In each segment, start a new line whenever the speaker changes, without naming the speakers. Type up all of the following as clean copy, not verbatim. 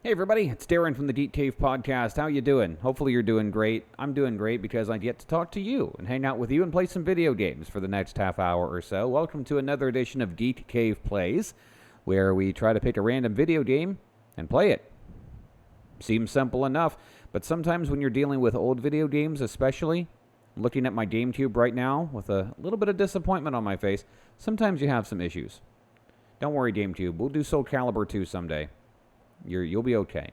Hey everybody, it's Darrin from the Geek Cave podcast. How you doing? Hopefully you're doing great. I'm doing great because I get to talk to you and hang out with you and play some video games for the next half hour or so. Welcome to another edition of Geek Cave Plays, where we try to pick a random video game and play it. Seems simple enough, but sometimes when you're dealing with old video games especially, looking at my GameCube right now with a little bit of disappointment on my face, sometimes you have some issues. Don't worry, GameCube. We'll do Soul Calibur 2 someday. You'll be okay.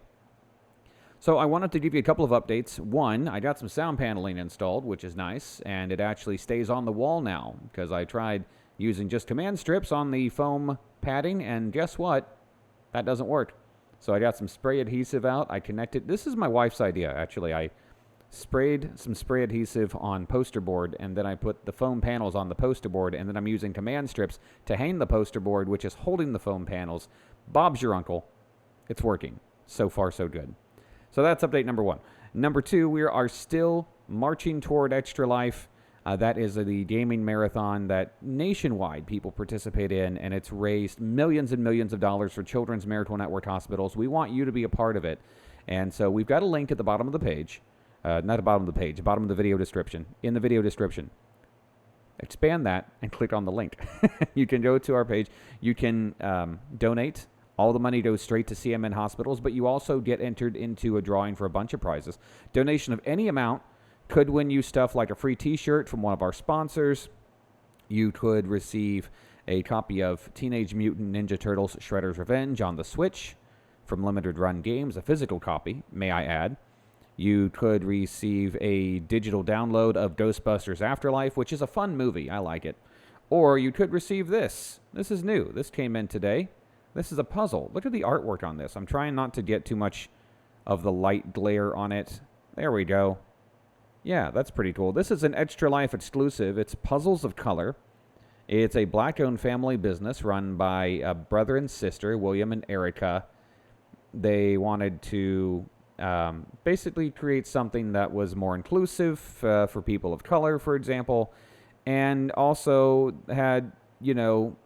So I wanted to give you a couple of updates. One, I got some sound paneling installed, which is nice, and it actually stays on the wall now, because I tried using just command strips on the foam padding, and guess what? That doesn't work. So I got some spray adhesive out. I connected. This is my wife's idea, actually. I sprayed some spray adhesive on poster board, and then I put the foam panels on the poster board, and then I'm using command strips to hang the poster board, which is holding the foam panels. Bob's your uncle. It's working. So far, so good. So that's update number one. Number two, we are still marching toward Extra Life. That is the gaming marathon that nationwide people participate in, and it's raised millions and millions of dollars for Children's Miracle Network hospitals. We want you to be a part of it. And so we've got a link at the bottom of the page. Not the bottom of the page, bottom of the video description. In the video description. Expand that and click on the link. You can go to our page. You can donate. All the money goes straight to CMN hospitals, but you also get entered into a drawing for a bunch of prizes. Donation of any amount could win you stuff like a free t-shirt from one of our sponsors. You could receive a copy of Teenage Mutant Ninja Turtles Shredder's Revenge on the Switch from Limited Run Games, a physical copy, may I add. You could receive a digital download of Ghostbusters Afterlife, which is a fun movie. I like it. Or you could receive this. This is new. This came in today. This is a puzzle. Look at the artwork on this. I'm trying not to get too much of the light glare on it. There we go. Yeah, that's pretty cool. This is an Extra Life exclusive. It's Puzzles of Color. It's a black-owned family business run by a brother and sister, William and Erica. They wanted to basically create something that was more inclusive for people of color, for example, and also had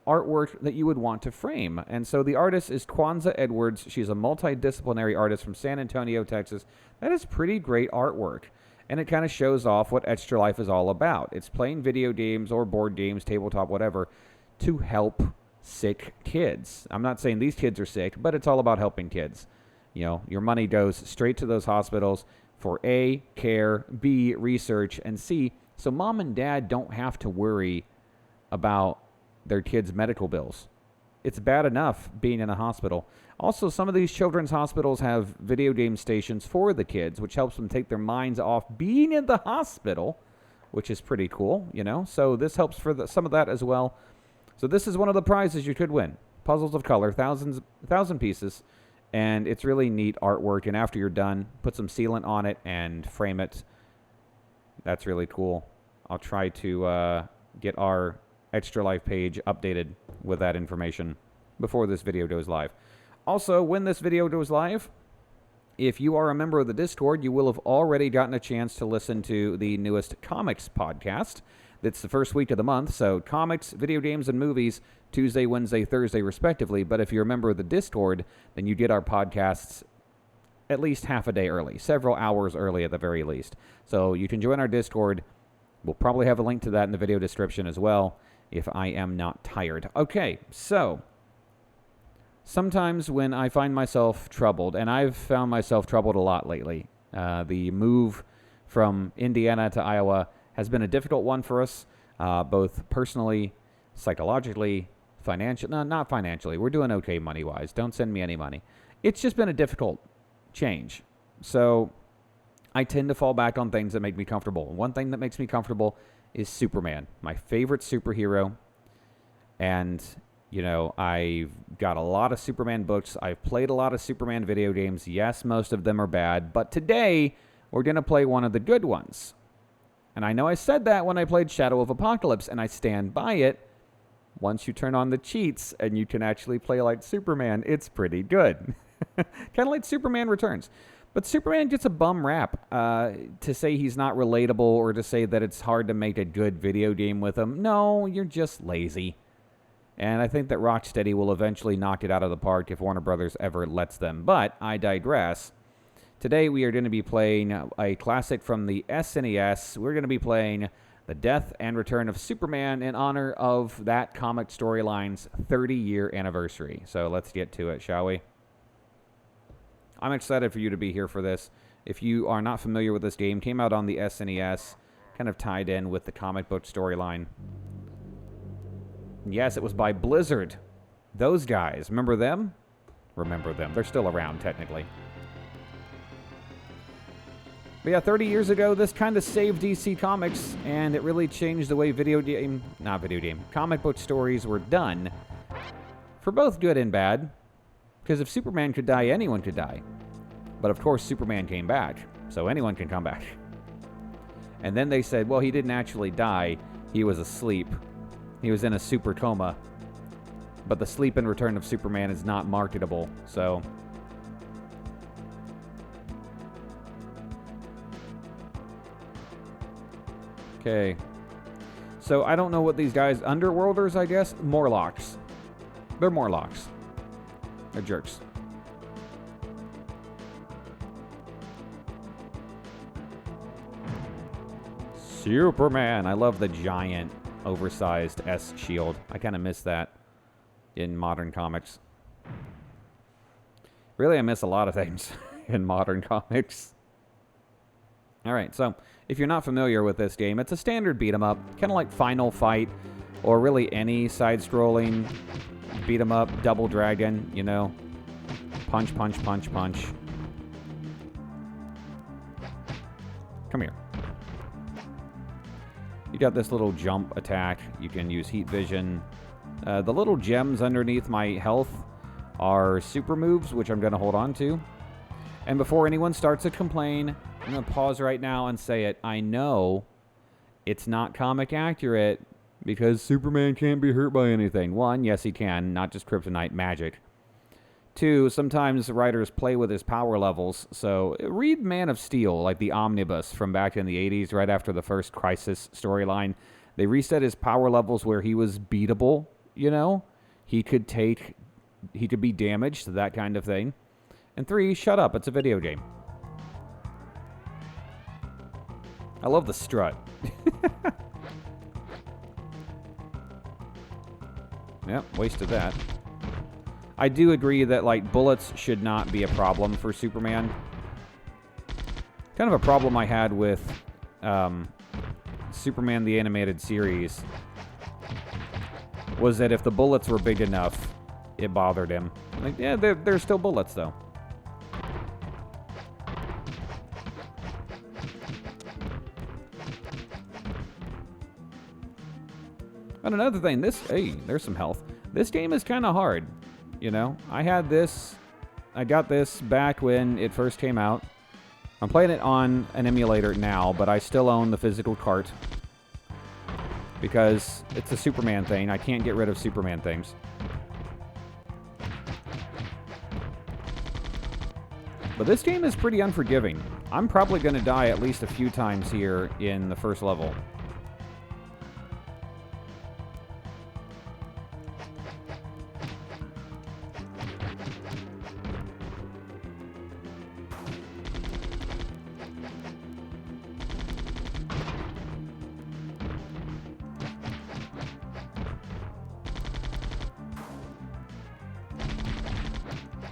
artwork that you would want to frame. And so the artist is Kwanzaa Edwards. She's a multidisciplinary artist from San Antonio, Texas. That is pretty great artwork. And it kind of shows off what Extra Life is all about. It's playing video games or board games, tabletop, whatever, to help sick kids. I'm not saying these kids are sick, but it's all about helping kids. Your money goes straight to those hospitals for A, care, B, research, and C, so mom and dad don't have to worry about their kids' medical bills. It's bad enough being in a hospital. Also, some of these children's hospitals have video game stations for the kids, which helps them take their minds off being in the hospital, which is pretty cool, So this helps for some of that as well. So this is one of the prizes you could win. Puzzles of Color, 1,000 pieces, and it's really neat artwork. And after you're done, put some sealant on it and frame it. That's really cool. I'll try to get our Extra Life page updated with that information before this video goes live. Also, when this video goes live, if you are a member of the Discord, you will have already gotten a chance to listen to the newest comics podcast. That's the first week of the month, so comics, video games, and movies, Tuesday, Wednesday, Thursday, respectively. But if you're a member of the Discord, then you get our podcasts at least half a day early, several hours early at the very least. So you can join our Discord. We'll probably have a link to that in the video description as well, if I am not tired. Okay, so sometimes when I find myself troubled, and I've found myself troubled a lot lately, the move from Indiana to Iowa has been a difficult one for us, both personally, psychologically, financially. No, not financially. We're doing okay money-wise. Don't send me any money. It's just been a difficult change. So I tend to fall back on things that make me comfortable. And one thing that makes me comfortable is Superman, my favorite superhero. And, I've got a lot of Superman books. I've played a lot of Superman video games. Yes, most of them are bad. But today, we're going to play one of the good ones. And I know I said that when I played Shadow of Apocalypse, and I stand by it. Once you turn on the cheats and you can actually play like Superman, it's pretty good. Kind of like Superman Returns. But Superman gets a bum rap to say he's not relatable or to say that it's hard to make a good video game with him. No, you're just lazy. And I think that Rocksteady will eventually knock it out of the park if Warner Brothers ever lets them. But I digress. Today we are going to be playing a classic from the SNES. We're going to be playing The Death and Return of Superman in honor of that comic storyline's 30-year anniversary. So let's get to it, shall we? I'm excited for you to be here for this. If you are not familiar with this game, it came out on the SNES, kind of tied in with the comic book storyline. Yes, it was by Blizzard. Those guys, remember them? Remember them. They're still around, technically. But yeah, 30 years ago, this kind of saved DC Comics, and it really changed the way comic book stories were done, for both good and bad. Because if Superman could die, anyone could die. But of course, Superman came back, so anyone can come back. And then they said, well, he didn't actually die, he was asleep. He was in a super coma. But the sleep and return of Superman is not marketable, so... Okay. So, I don't know what these guys... Underworlders, I guess? Morlocks. They're Morlocks. They're jerks. Superman! I love the giant, oversized S shield. I kind of miss that in modern comics. Really, I miss a lot of things in modern comics. Alright, so... If you're not familiar with this game, it's a standard beat-em-up, kind of like Final Fight, or really any side-scrolling beat-em-up, Double Dragon, you know. Punch, punch, punch, punch. Come here. You got this little jump attack. You can use heat vision. The little gems underneath my health are super moves, which I'm going to hold on to. And before anyone starts to complain... I'm going to pause right now and say it. I know it's not comic accurate because Superman can't be hurt by anything. One, yes he can, not just kryptonite, magic. Two, sometimes writers play with his power levels. So read Man of Steel, like the Omnibus from back in the 80s, right after the first Crisis storyline. They reset his power levels where he was beatable, you know? He could be damaged, that kind of thing. And three, shut up, it's a video game. I love the strut. Yep, wasted that. I do agree that, like, bullets should not be a problem for Superman. Kind of a problem I had with Superman the Animated Series was that if the bullets were big enough, it bothered him. Like, yeah, they're still bullets, though. And another thing, hey, there's some health. This game is kind of hard, you know? I got this back when it first came out. I'm playing it on an emulator now, but I still own the physical cart. Because it's a Superman thing. I can't get rid of Superman things. But this game is pretty unforgiving. I'm probably going to die at least a few times here in the first level.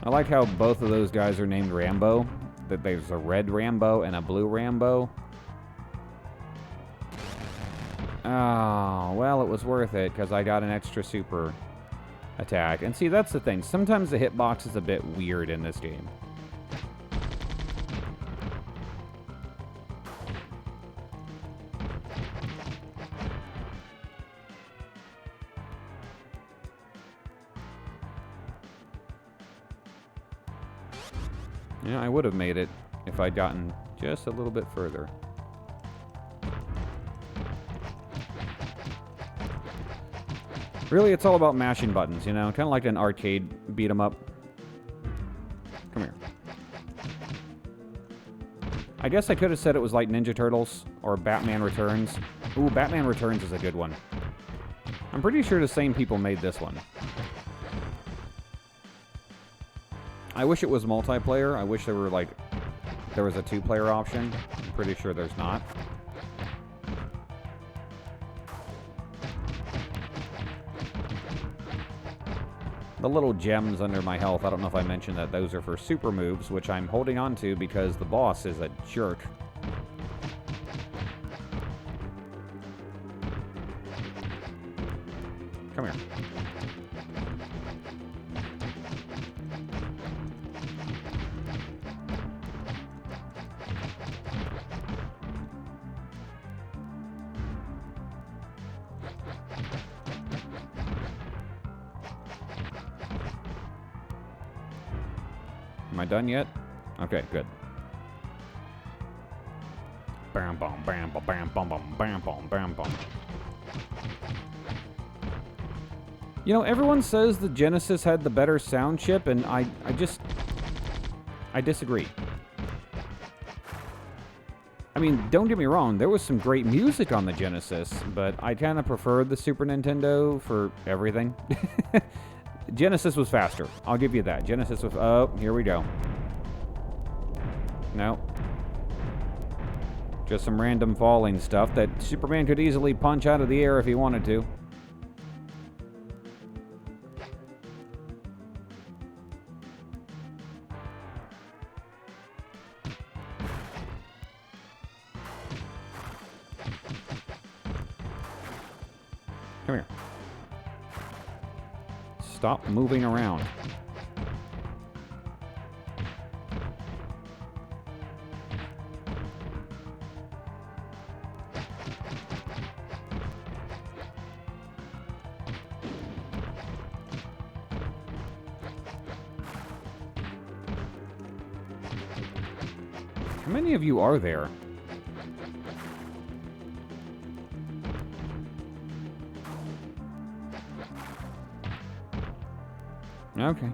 I like how both of those guys are named Rambo. That there's a red Rambo and a blue Rambo. Oh, well, it was worth it because I got an extra super attack. And see, that's the thing. Sometimes the hitbox is a bit weird in this game. Yeah, I would have made it if I'd gotten just a little bit further. Really, it's all about mashing buttons, you know? Kind of like an arcade beat-em-up. Come here. I guess I could have said it was like Ninja Turtles or Batman Returns. Ooh, Batman Returns is a good one. I'm pretty sure the same people made this one. I wish it was multiplayer. I wish there were, like, there was a 2-player option. I'm pretty sure there's not. The little gems under my health, I don't know if I mentioned that those are for super moves, which I'm holding on to because the boss is a jerk. Come here. Am I done yet? Okay, good. Bam, bam, bam, bam, bam, bam, bam, bam, bam, bam. You know, everyone says the Genesis had the better sound chip, and I disagree. I mean, don't get me wrong, there was some great music on the Genesis, but I kind of preferred the Super Nintendo for everything. Genesis was faster. I'll give you that. Genesis was... Oh, here we go. No. Just some random falling stuff that Superman could easily punch out of the air if he wanted to. Come here. Stop moving around. How many of you are there? Okay.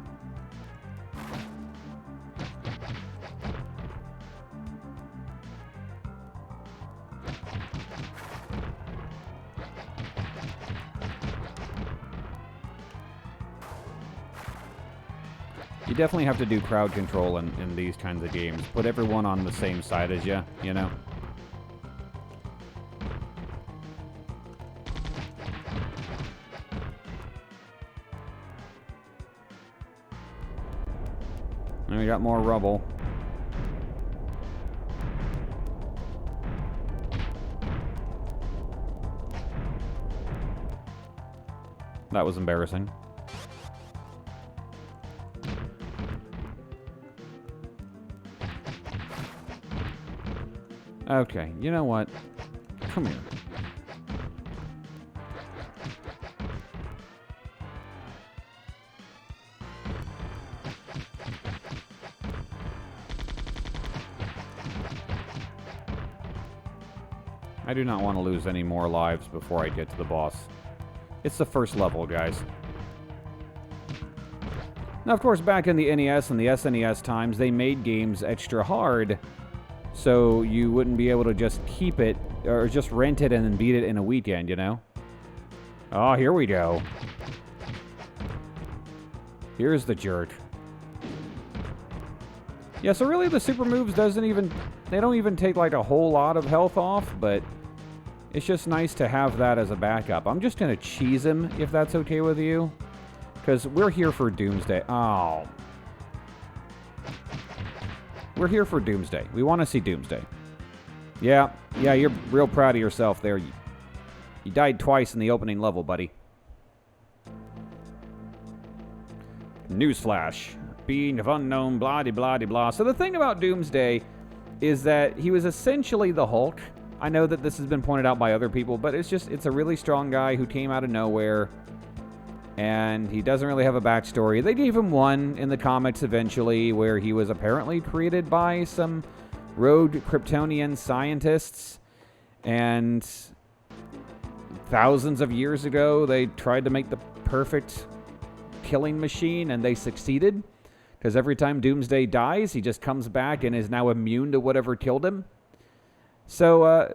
You definitely have to do crowd control in these kinds of games. Put everyone on the same side as you know? And we got more rubble. That was embarrassing. Okay, you know what? Come here. I do not want to lose any more lives before I get to the boss. It's the first level, guys. Now, of course, back in the NES and the SNES times, they made games extra hard, so you wouldn't be able to just keep it, or just rent it and then beat it in a weekend, you know? Oh, here we go. Here's the jerk. Yeah, so really the super moves they don't even take like a whole lot of health off, but it's just nice to have that as a backup. I'm just going to cheese him, if that's okay with you, because we're here for Doomsday. Oh. We're here for Doomsday. We want to see Doomsday. Yeah, you're real proud of yourself there. You died twice in the opening level, buddy. Newsflash. Being of unknown, blah-de-blah-de-blah. So the thing about Doomsday is that he was essentially the Hulk. I know that this has been pointed out by other people, but it's a really strong guy who came out of nowhere, and he doesn't really have a backstory. They gave him one in the comics eventually, where he was apparently created by some rogue Kryptonian scientists, and thousands of years ago, they tried to make the perfect killing machine, and they succeeded. Because every time Doomsday dies, he just comes back and is now immune to whatever killed him. So,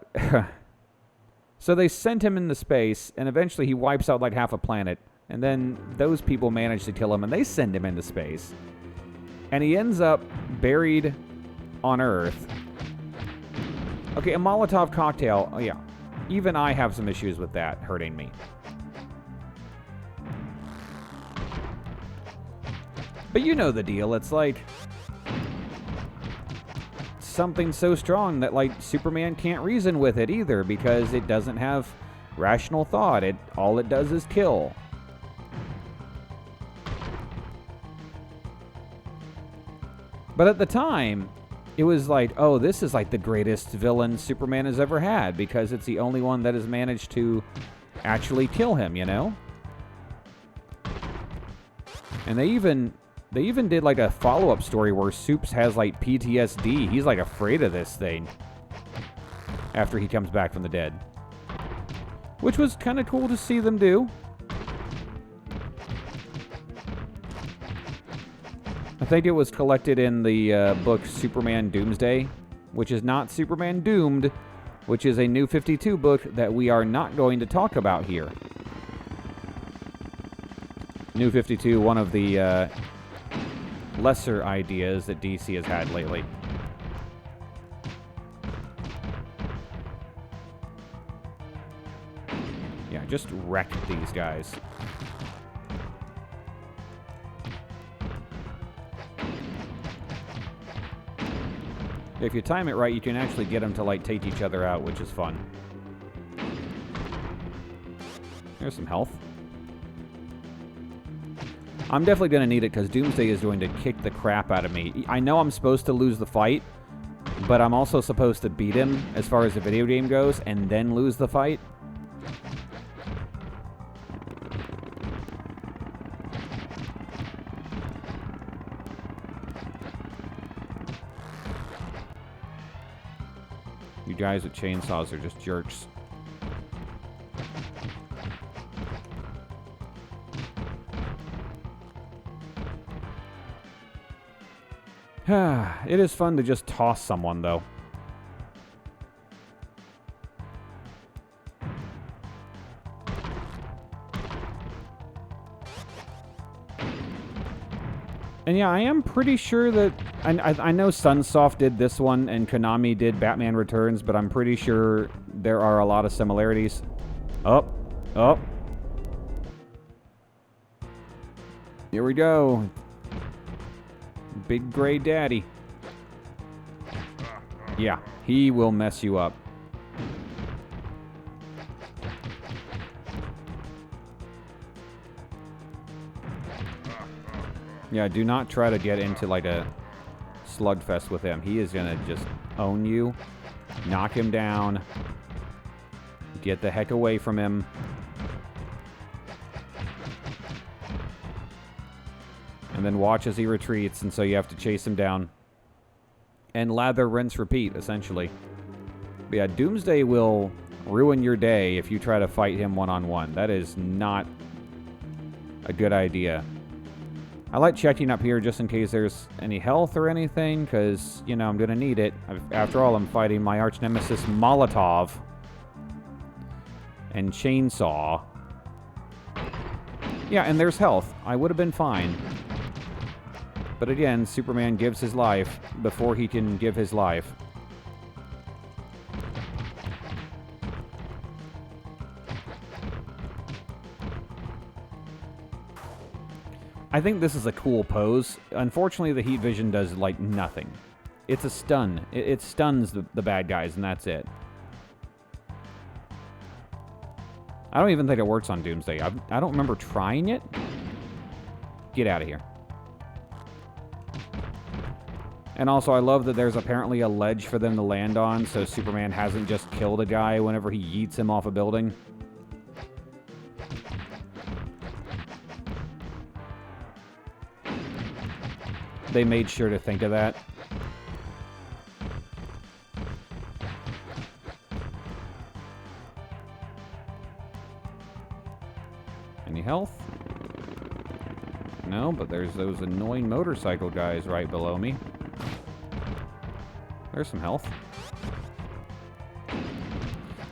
So they sent him into space, and eventually he wipes out like half a planet. And then those people manage to kill him, and they send him into space. And he ends up buried on Earth. Okay, a Molotov cocktail. Oh, yeah. Even I have some issues with that hurting me. But you know the deal. It's like something so strong that, like, Superman can't reason with it either because it doesn't have rational thought. All it does is kill. But at the time, it was like, oh, this is like the greatest villain Superman has ever had because it's the only one that has managed to actually kill him, you know? And they even did like a follow-up story where Supes has like PTSD. He's like afraid of this thing after he comes back from the dead. Which was kind of cool to see them do. I think it was collected in the book Superman Doomsday, which is not Superman Doomed, which is a New 52 book that we are not going to talk about here. New 52, one of the lesser ideas that DC has had lately. Yeah, just wreck these guys. If you time it right, you can actually get them to, like, take each other out, which is fun. There's some health. I'm definitely going to need it because Doomsday is going to kick the crap out of me. I know I'm supposed to lose the fight, but I'm also supposed to beat him as far as the video game goes and then lose the fight. You guys with chainsaws are just jerks. It is fun to just toss someone, though. And yeah, I am pretty sure that... I know Sunsoft did this one and Konami did Batman Returns, but I'm pretty sure there are a lot of similarities. Up. Up. Here we go. Big Gray Daddy. Yeah, he will mess you up. Yeah, do not try to get into like a slugfest with him. He is gonna just own you, knock him down, get the heck away from him. And then watch as he retreats, and so you have to chase him down. And lather, rinse, repeat, essentially. But yeah, Doomsday will ruin your day if you try to fight him one-on-one. That is not a good idea. I like checking up here just in case there's any health or anything, because, you know, I'm going to need it. After all, I'm fighting my arch nemesis Molotov and Chainsaw. Yeah, and there's health. I would have been fine. But again, Superman gives his life before he can give his life. I think this is a cool pose. Unfortunately, the heat vision does, like, nothing. It's a stun. It stuns the bad guys, and that's it. I don't even think it works on Doomsday. I don't remember trying it. Get out of here. And also, I love that there's apparently a ledge for them to land on, so Superman hasn't just killed a guy whenever he yeets him off a building. They made sure to think of that. Any health? No, but there's those annoying motorcycle guys right below me. There's some health.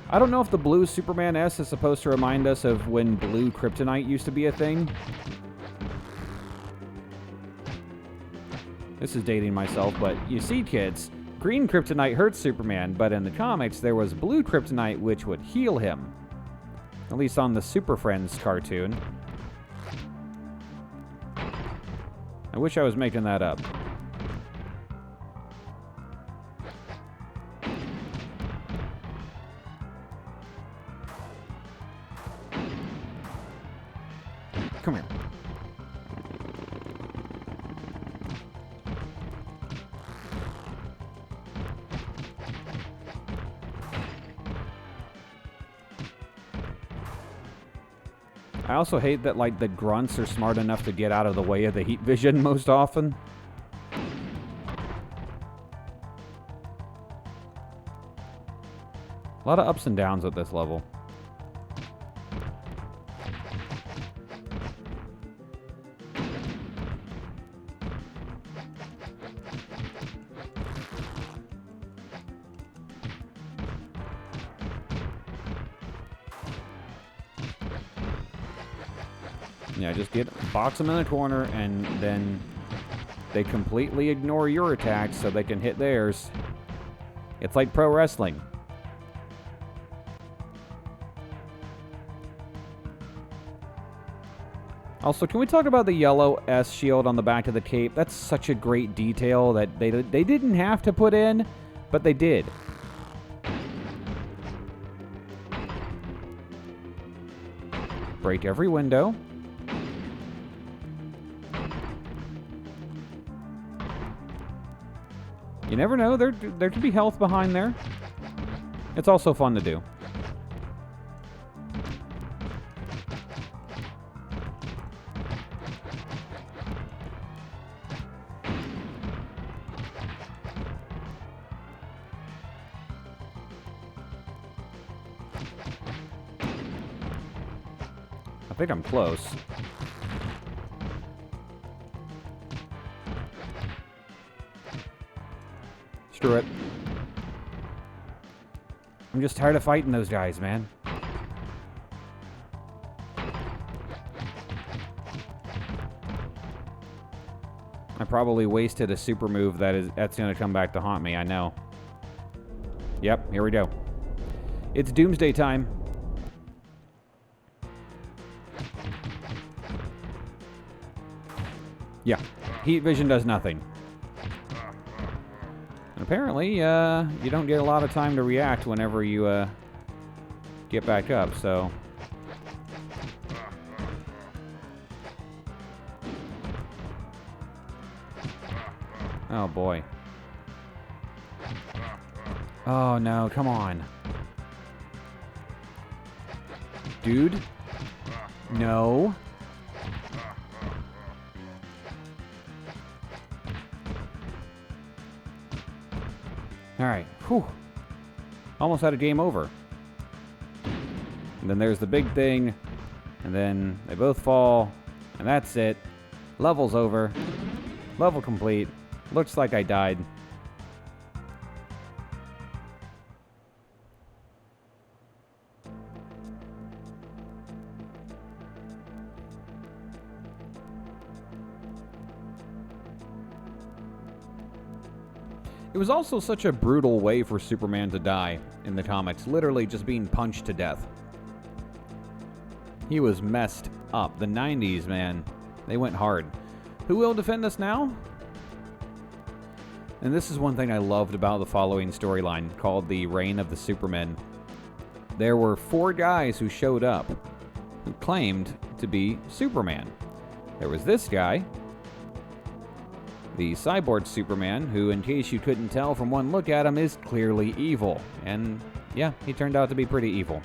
I don't know if the blue Superman S is supposed to remind us of when blue kryptonite used to be a thing. This is dating myself, but you see, kids, green kryptonite hurts Superman, but in the comics there was blue kryptonite which would heal him. At least on the Super Friends cartoon. I wish I was making that up. Come here. I also hate that, like, the grunts are smart enough to get out of the way of the heat vision most often. A lot of ups and downs at this level. Yeah, just box them in the corner, and then they completely ignore your attacks so they can hit theirs. It's like pro wrestling. Also, can we talk about the yellow S shield on the back of the cape? That's such a great detail that they didn't have to put in, but they did. Break every window. You never know, there could be health behind there. It's also fun to do. I think I'm close. Screw it. I'm just tired of fighting those guys, man. I probably wasted a super move that's going to come back to haunt me, I know. Yep, here we go. It's Doomsday time. Yeah, heat vision does nothing. And apparently, you don't get a lot of time to react whenever you get back up, so... Oh, boy. Oh, no, come on. Dude? No. Alright, whew. Almost had a game over. And then there's the big thing, and then they both fall, and that's it. Level's over. Level complete. Looks like I died. It was also such a brutal way for Superman to die in the comics, literally just being punched to death. He was messed up. The 90s, man, they went hard. Who will defend us now? And this is one thing I loved about the following storyline, called the Reign of the Supermen. There were 4 guys who showed up, who claimed to be Superman. There was this guy, the cyborg Superman, who, in case you couldn't tell from one look at him, is clearly evil. And, yeah, he turned out to be pretty evil.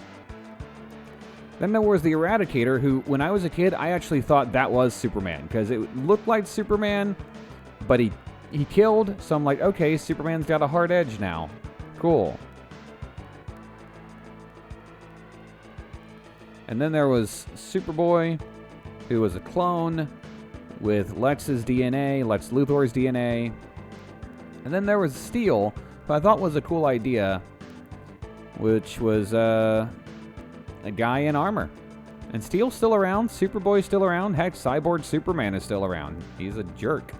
Then there was the Eradicator, who, when I was a kid, I actually thought that was Superman, because it looked like Superman, but he killed, so I'm like, okay, Superman's got a hard edge now. Cool. And then there was Superboy, who was a clone with Lex's DNA, Lex Luthor's DNA. And then there was Steel, who I thought was a cool idea. which was a guy in armor. And Steel's still around, Superboy's still around, heck, Cyborg Superman is still around. He's a jerk.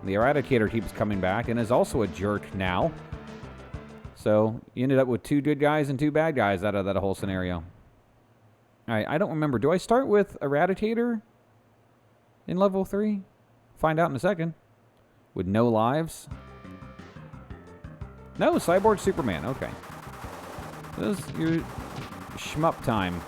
The Eradicator keeps coming back and is also a jerk now. So you ended up with 2 good guys and 2 bad guys out of that whole scenario. Alright, I don't remember. Do I start with Eradicator in level 3? Find out in a second. With no lives? No, Cyborg Superman. Okay. This is your shmup time.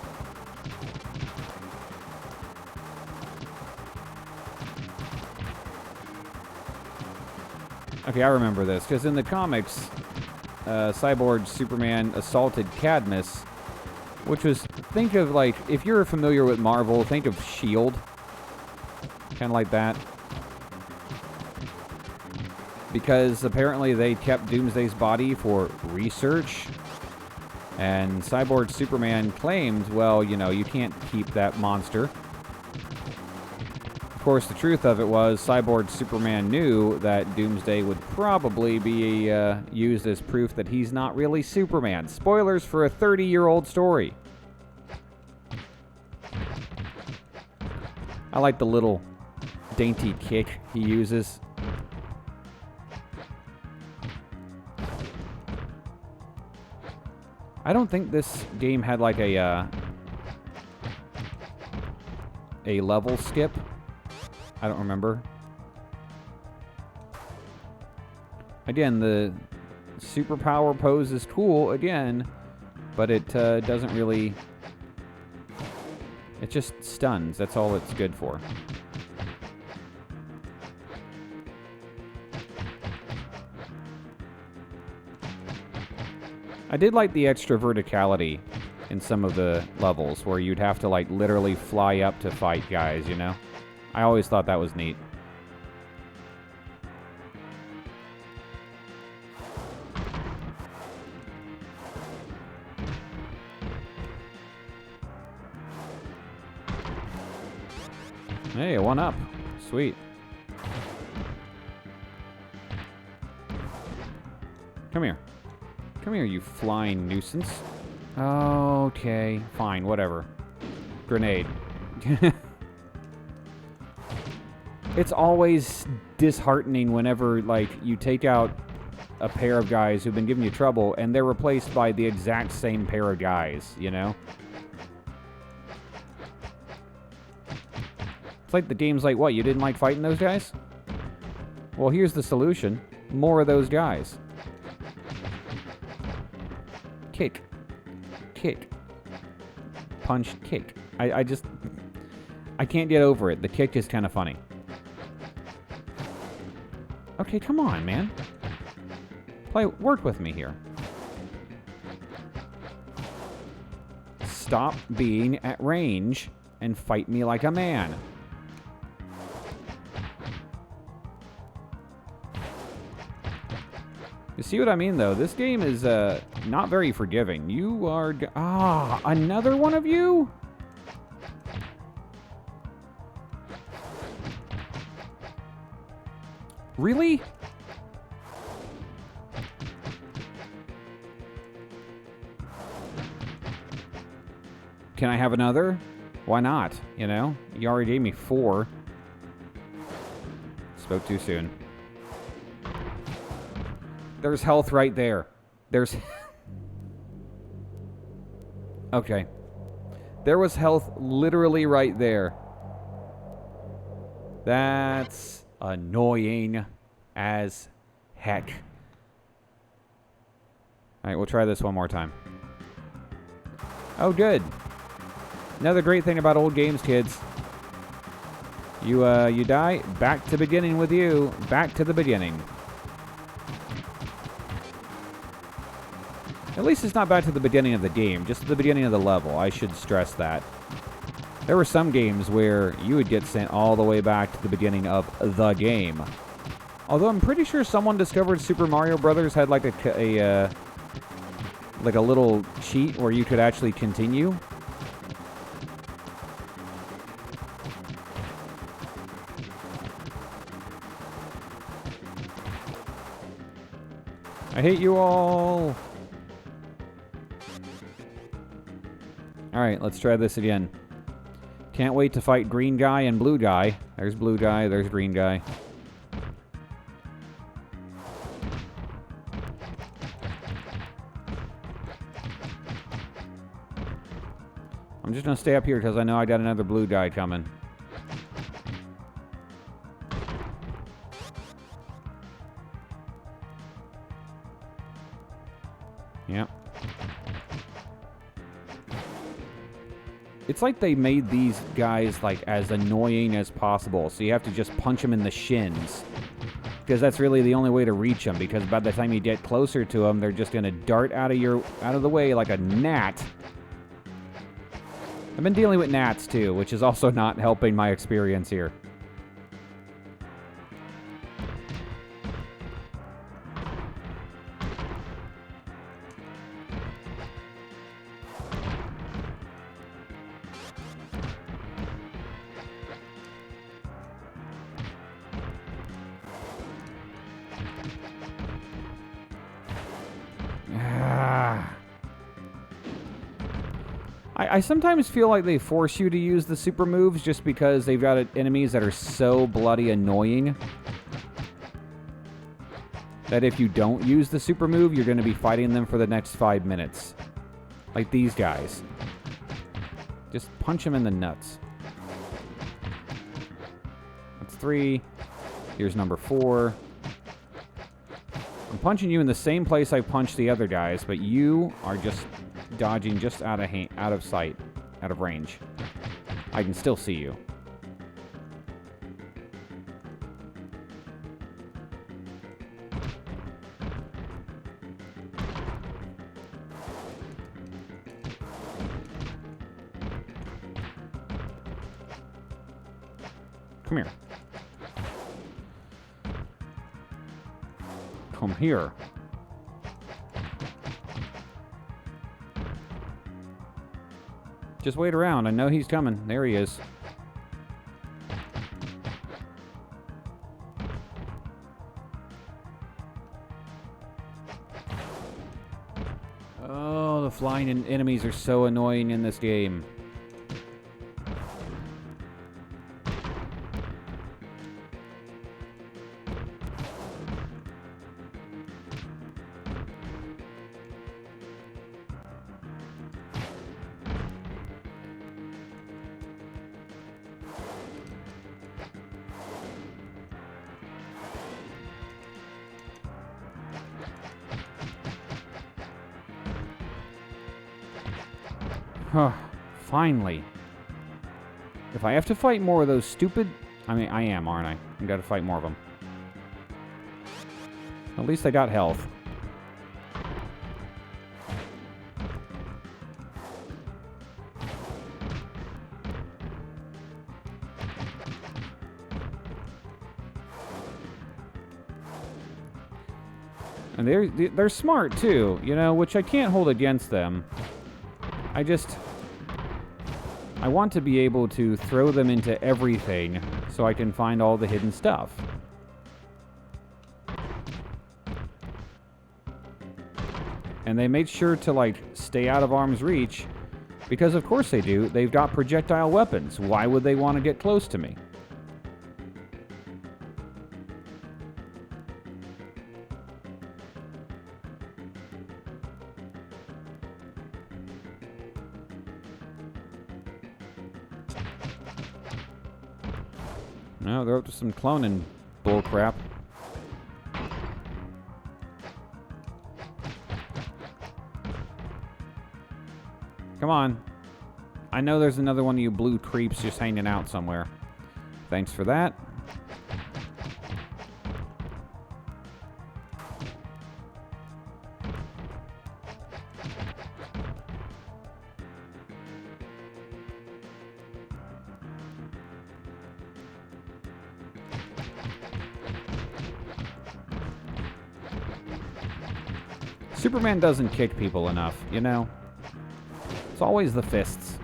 Okay, I remember this, because in the comics, Cyborg Superman assaulted Cadmus, which was, think of, like, if you're familiar with Marvel, think of S.H.I.E.L.D. Kind of like that. Because apparently they kept Doomsday's body for research, and Cyborg Superman claimed, well, you know, you can't keep that monster. Of course, the truth of it was, Cyborg Superman knew that Doomsday would probably be used as proof that he's not really Superman. Spoilers for a 30-year-old story. I like the little dainty kick he uses. I don't think this game had like a level skip. I don't remember. Again, the superpower pose is cool, again, but it doesn't really... It just stuns. That's all it's good for. I did like the extra verticality in some of the levels, where you'd have to, like, literally fly up to fight guys, you know? I always thought that was neat. Hey, 1 up. Sweet. Come here. Come here, you flying nuisance. Okay, fine, whatever. Grenade. It's always disheartening whenever, like, you take out a pair of guys who've been giving you trouble and they're replaced by the exact same pair of guys, you know? It's like the game's like, what, you didn't like fighting those guys? Well, here's the solution. More of those guys. Kick. Kick. Punch, kick. I just... I can't get over it. The kick is kind of funny. Okay, come on, man. Work with me here. Stop being at range and fight me like a man. You see what I mean, though? This game is not very forgiving. You are... another one of you? Really? Can I have another? Why not? You know? You already gave me 4. Spoke too soon. There's health right there. There's... Okay. There was health literally right there. That's annoying as heck. Alright, we'll try this one more time. Oh, good. Another great thing about old games, kids. You die, back to beginning with you. Back to the beginning. At least it's not back to the beginning of the game, just the beginning of the level. I should stress that. There were some games where you would get sent all the way back to the beginning of the game. Although I'm pretty sure someone discovered Super Mario Brothers had like a little cheat where you could actually continue. I hate you all. Alright, let's try this again. Can't wait to fight green guy and blue guy. There's blue guy, there's green guy. I'm just gonna stay up here because I know I got another blue guy coming. Yep. It's like they made these guys like as annoying as possible, so you have to just punch them in the shins. Because that's really the only way to reach them, because by the time you get closer to them, they're just gonna dart out of the way like a gnat. I've been dealing with gnats too, which is also not helping my experience here. I sometimes feel like they force you to use the super moves just because they've got enemies that are so bloody annoying that if you don't use the super move, you're going to be fighting them for the next 5 minutes. Like these guys. Just punch them in the nuts. That's 3. Here's number 4. I'm punching you in the same place I punched the other guys, but you are just dodging just out of sight, out of range. I can still see you. Come here. Come here. Just wait around. I know he's coming. There he is. Oh, the flying enemies are so annoying in this game. Finally. If I have to fight more of those stupid... I mean, I am, aren't I? I've got to fight more of them. At least I got health. And they're smart, too, you know, which I can't hold against them. I want to be able to throw them into everything so I can find all the hidden stuff. And they made sure to, like, stay out of arm's reach, because of course they do. They've got projectile weapons. Why would they want to get close to me? No, they're up to some cloning bullcrap. Come on. I know there's another one of you blue creeps just hanging out somewhere. Thanks for that. Superman doesn't kick people enough, you know? It's always the fists.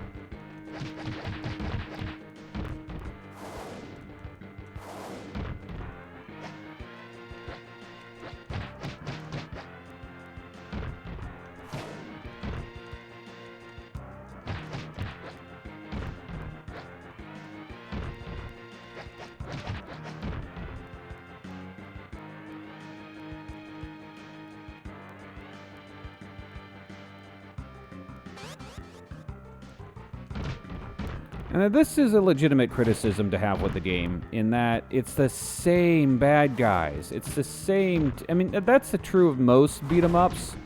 And this is a legitimate criticism to have with the game, in that it's the same bad guys. It's the same... I mean, that's the true of most beat-em-ups.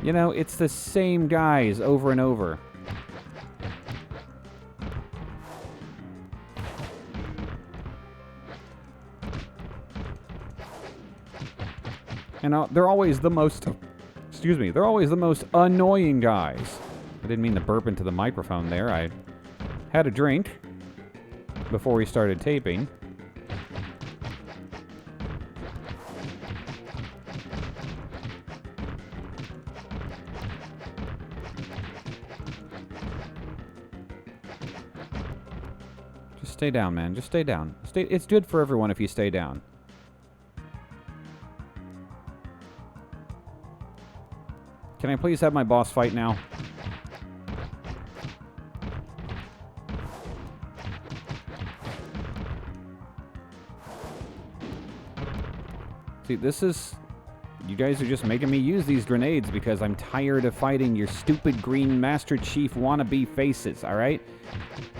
You know, it's the same guys over and over. And they're always the most... Excuse me. They're always the most annoying guys. I didn't mean to burp into the microphone there. I had a drink before we started taping. Just stay down, man. Just stay down. It's good for everyone if you stay down. Can I please have my boss fight now? See, this is... You guys are just making me use these grenades because I'm tired of fighting your stupid green Master Chief wannabe faces, alright?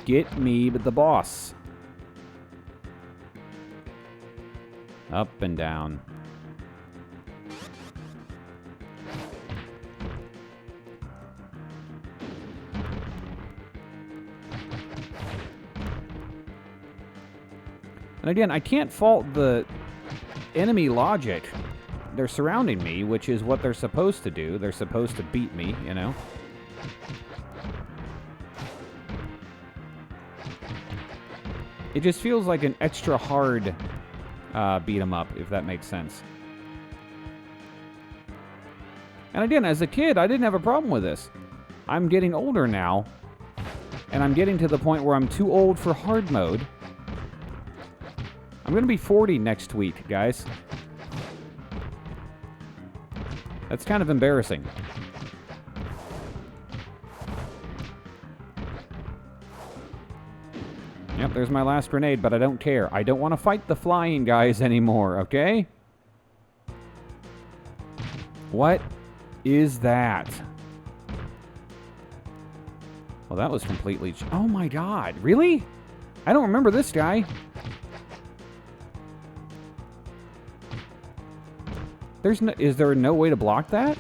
Get me the boss. Up and down. And again, I can't fault the enemy logic. They're surrounding me, which is what they're supposed to do. They're supposed to beat me, you know? It just feels like an extra hard beat 'em up, if that makes sense. And again, as a kid, I didn't have a problem with this. I'm getting older now, and I'm getting to the point where I'm too old for hard mode. I'm going to be 40 next week, guys. That's kind of embarrassing. Yep, there's my last grenade, but I don't care. I don't want to fight the flying guys anymore, okay? What is that? Well, that was completely... Oh my god, really? I don't remember this guy. Is there no way to block that?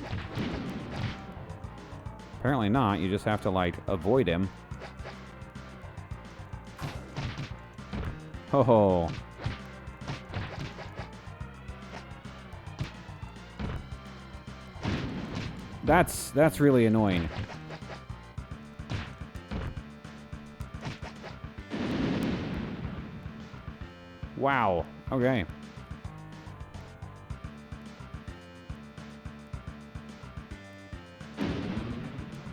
Apparently not. You just have to, like, avoid him. Oh. That's really annoying. Wow. Okay.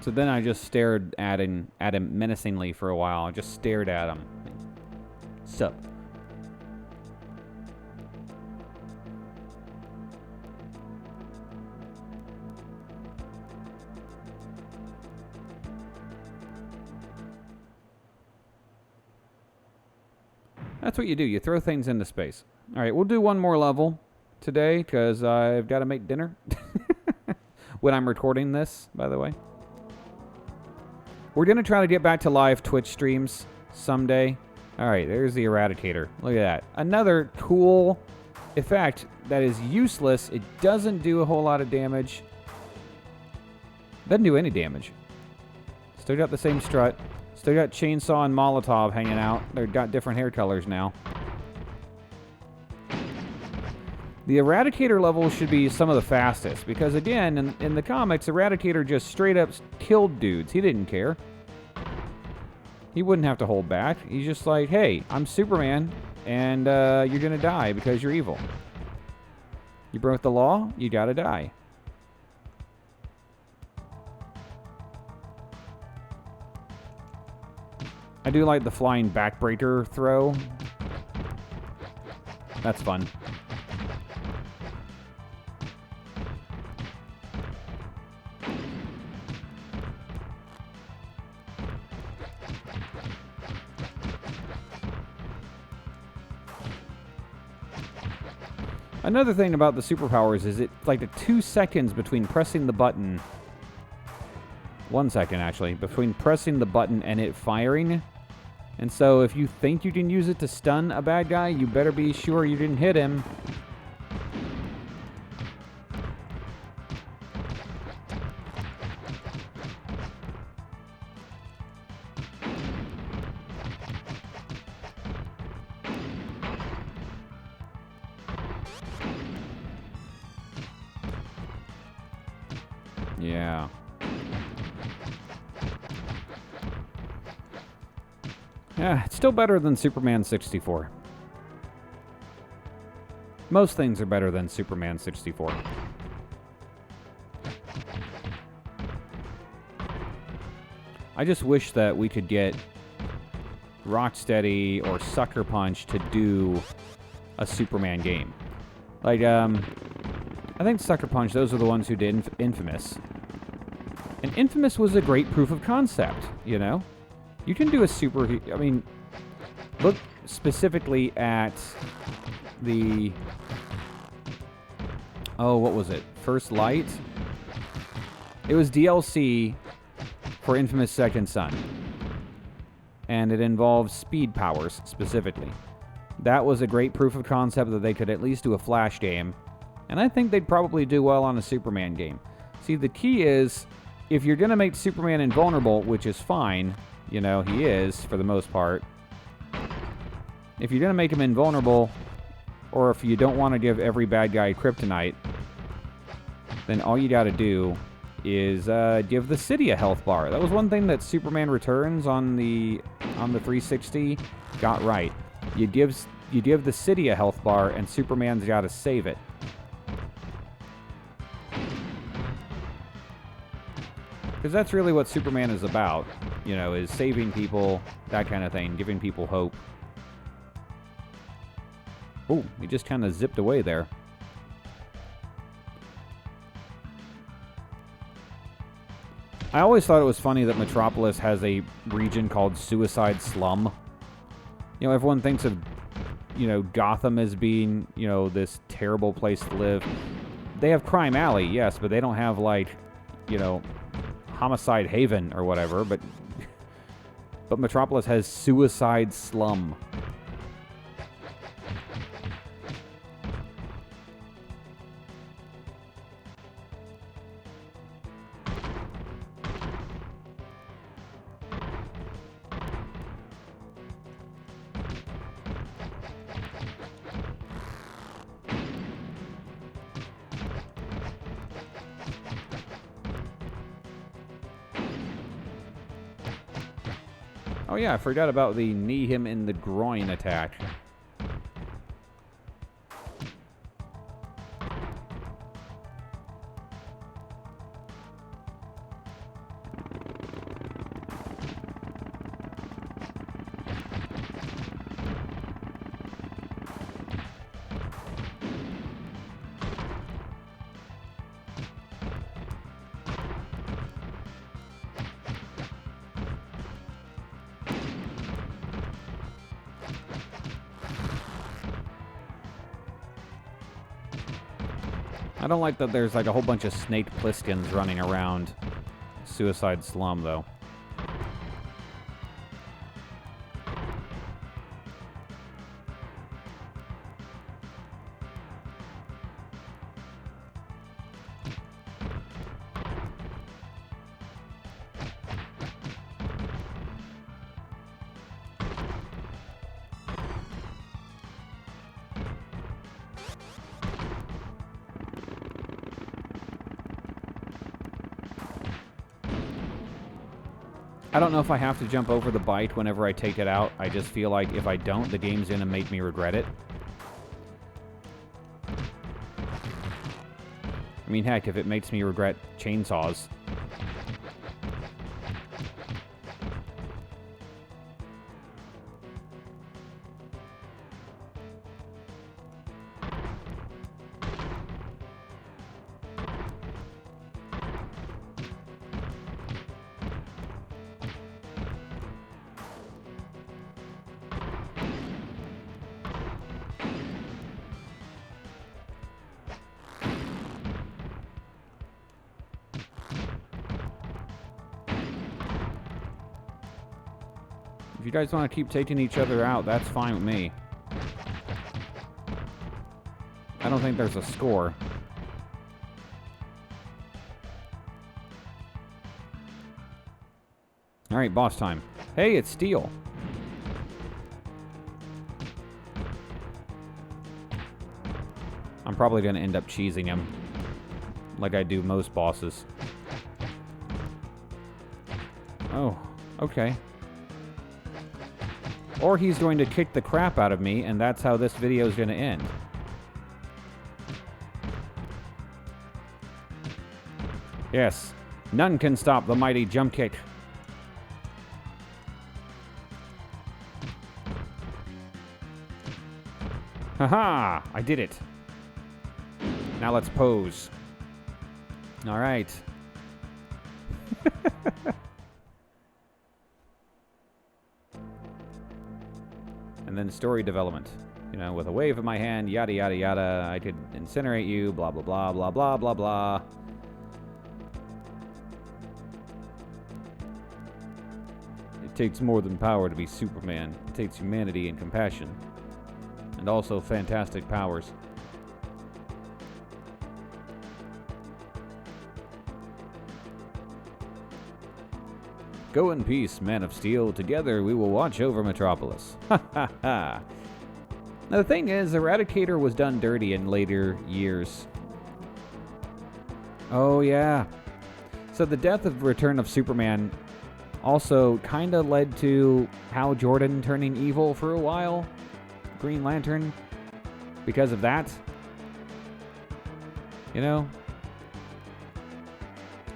So then I just stared at him menacingly for a while. I just stared at him. Sup? That's what you do. You throw things into space. All right, we'll do one more level today because I've got to make dinner. When I'm recording this, by the way. We're going to try to get back to live Twitch streams someday. All right, there's the Eradicator. Look at that. Another cool effect that is useless. It doesn't do a whole lot of damage. Doesn't do any damage. Still got the same strut. Still got Chainsaw and Molotov hanging out. They've got different hair colors now. The Eradicator level should be some of the fastest. Because again, in the comics, Eradicator just straight up killed dudes. He didn't care. He wouldn't have to hold back. He's just like, hey, I'm Superman, and you're going to die because you're evil. You broke the law, you got to die. I do like the flying backbreaker throw. That's fun. Another thing about the superpowers is it like the 2 seconds between pressing the button. 1 second actually, between pressing the button and it firing And so if you think you can use it to stun a bad guy, you better be sure you didn't hit him. Yeah. Yeah, it's still better than Superman 64. Most things are better than Superman 64. I just wish that we could get Rocksteady or Sucker Punch to do a Superman game. Like, I think Sucker Punch, those are the ones who did Infamous. And Infamous was a great proof of concept, you know? You can do a I mean, look specifically at the... Oh, what was it? First Light? It was DLC for Infamous Second Son. And it involved speed powers, specifically. That was a great proof of concept that they could at least do a Flash game. And I think they'd probably do well on a Superman game. See, the key is, if you're going to make Superman invulnerable, which is fine... You know, he is, for the most part. If you're going to make him invulnerable, or if you don't want to give every bad guy kryptonite, then all you got to do is give the city a health bar. That was one thing that Superman Returns on the 360 got right. You give the city a health bar, and Superman's got to save it. Because that's really what Superman is about, you know, is saving people, that kind of thing, giving people hope. Oh, he just kind of zipped away there. I always thought it was funny that Metropolis has a region called Suicide Slum. You know, everyone thinks of, you know, Gotham as being, you know, this terrible place to live. They have Crime Alley, yes, but they don't have, like, you know... Homicide Haven or whatever, but Metropolis has Suicide Slum. Oh yeah, I forgot about the knee him in the groin attack. I don't like that there's like a whole bunch of Snake Plisskens running around Suicide Slum, though. I don't know if I have to jump over the bite whenever I take it out. I just feel like if I don't, the game's gonna make me regret it. I mean, heck, if it makes me regret chainsaws. you guys want to keep taking each other out, that's fine with me. I don't think there's a score. Alright, boss time. Hey, it's Steel. I'm probably going to end up cheesing him, like I do most bosses. Oh, okay. Or he's going to kick the crap out of me, and that's how this video is going to end. Yes, none can stop the mighty jump kick. Haha! I did it. Now let's pose. All right. And then story development. You know, with a wave of my hand, yada, yada, yada, I could incinerate you, blah, blah, blah, blah, blah, blah, blah. It takes more than power to be Superman. It takes humanity and compassion. And also fantastic powers. Go in peace, Man of Steel. Together we will watch over Metropolis. Ha ha ha. Now the thing is, Eradicator was done dirty in later years. Oh yeah. So the death of Return of Superman also kind of led to Hal Jordan turning evil for a while. Green Lantern. Because of that. You know?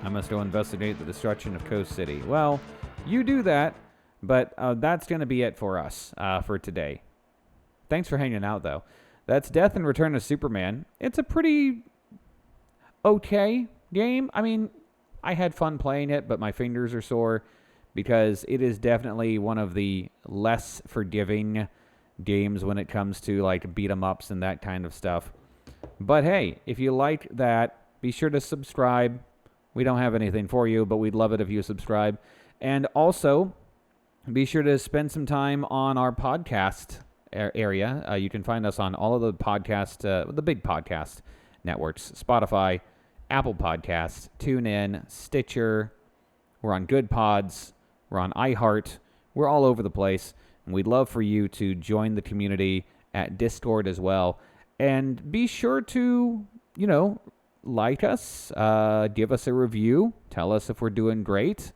I must go investigate the destruction of Coast City. Well, you do that, but that's going to be it for us for today. Thanks for hanging out, though. That's Death and Return of Superman. It's a pretty okay game. I mean, I had fun playing it, but my fingers are sore because it is definitely one of the less forgiving games when it comes to like beat 'em ups and that kind of stuff. But hey, if you like that, be sure to subscribe. We don't have anything for you, but we'd love it if you subscribe. And also, be sure to spend some time on our podcast area. You can find us on all of the the big podcast networks: Spotify, Apple Podcasts, TuneIn, Stitcher. We're on Good Pods. We're on iHeart. We're all over the place. And we'd love for you to join the community at Discord as well. And be sure to, you know, like us, give us a review, tell us if we're doing great.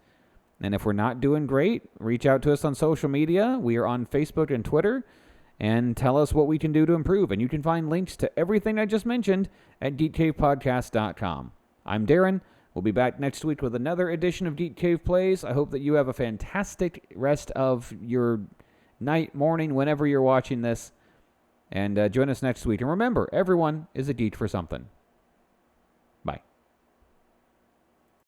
And if we're not doing great, reach out to us on social media. We are on Facebook and Twitter. And tell us what we can do to improve. And you can find links to everything I just mentioned at geekcavepodcast.com. I'm Darrin. We'll be back next week with another edition of Geek Cave Plays. I hope that you have a fantastic rest of your night, morning, whenever you're watching this. And join us next week. And remember, everyone is a geek for something.